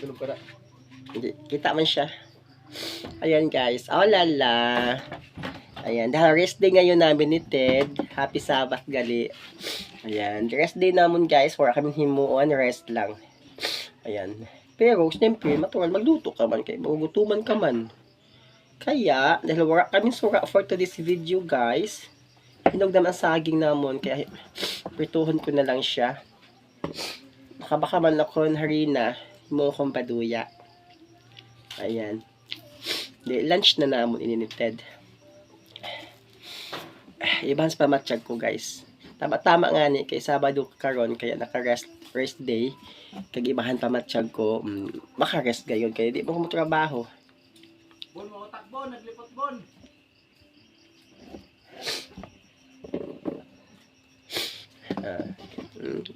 Hindi, kita man siya. Ayan guys. Oh lala. Ayan. Dahil rest day ngayon namin ni Ted. Happy Sabbath gali. Ayan. Rest day namin guys. Wala kami himuan. Rest lang. Ayan. Pero, siyempre, matural magluto ka man. Kaya magugutuman ka man. Kaya, dahil wala kami sura for today's video guys. Hinog naman ang saging namon. Kaya, prituhon ko na lang siya. Baka man ako harina. Himuon kong paduya. Ayan. Lunch na namon ininited. Ibans pa matchag ko guys. Tama nga ni kay Sabado karon kaya naka-rest day. Kag ibahan pa matchag ko. Maka-rest gayon kaya di mo ko trabaho. Bon mo takbo, naglipot bon.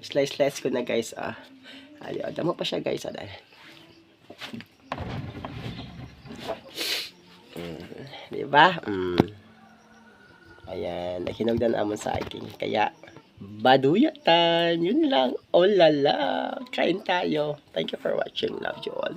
Slice ko na guys. Ayaw, damo pa siya guys. Diba? Ayan, nahinog na naman sa akin. Kaya, baduyatan. Yun lang. Oh lala. Kain tayo. Thank you for watching. Love you all.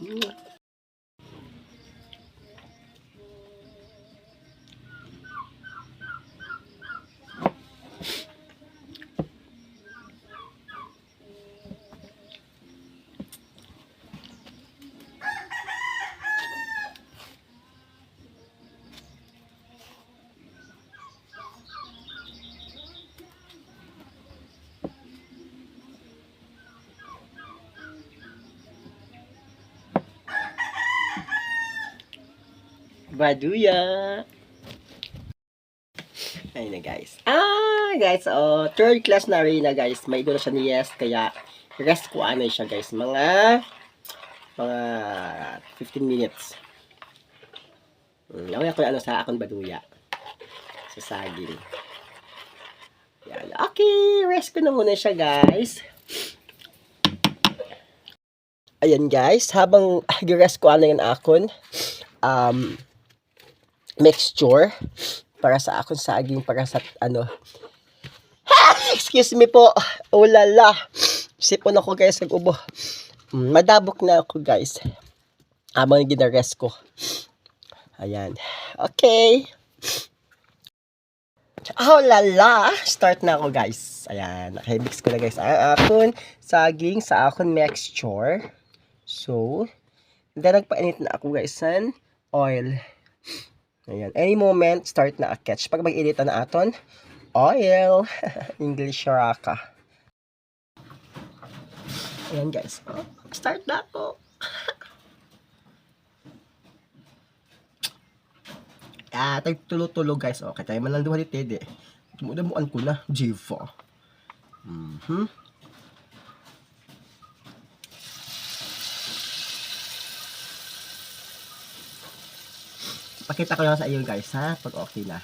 Baduya. Ayun na guys. Guys, third class na rin na guys. May doon siya ni Yes. Kaya, rest ko ano siya guys. Mga 15 minutes. Laway ako ano sa akong baduya. Sa saging. Yan. Okay, rest ko na muna siya guys. Ayan guys, habang rest ko ano yung akon. Mixture para sa akong saging para sa ano excuse me po, ulala sipon ako guys ng ubo, madabok na ako guys habang ginarest ko. Ayan, okay, ulala start na ako guys. Ayan, nakahibix ko na guys ang akong saging sa akong mixture. So then nagpainit na ako guys ng oil. Ayan. Any moment, start na a catch. Pag mag-edit na aton, oil. English raka. Ayan guys. Start na ako. Tulo-tulo guys. Okay, tayo man lang duha ni Tede. Tumudamuan ko na. Jiva. Pakita ko lang sa iyo guys ha, pag okay na.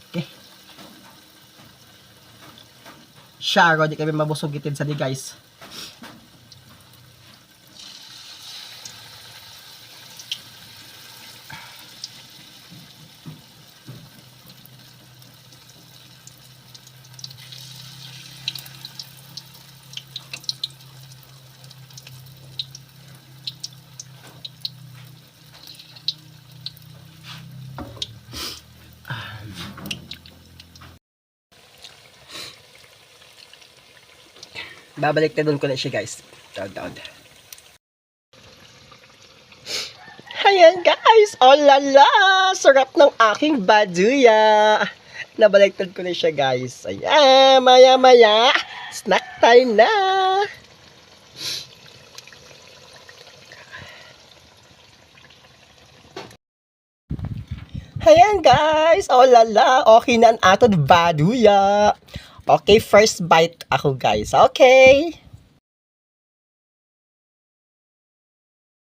Okay. Sharo, di kami mabusog itin sa di guys. Babalik na doon ko na siya guys. Down. Ayan guys. Oh lala. Sarap ng aking baduya. Nabaliktad ko na siya guys. Ayan. Maya. Snack time na. Ayan guys. Oh lala. Okay na ang atod baduya. Okay, first bite ako guys. Okay.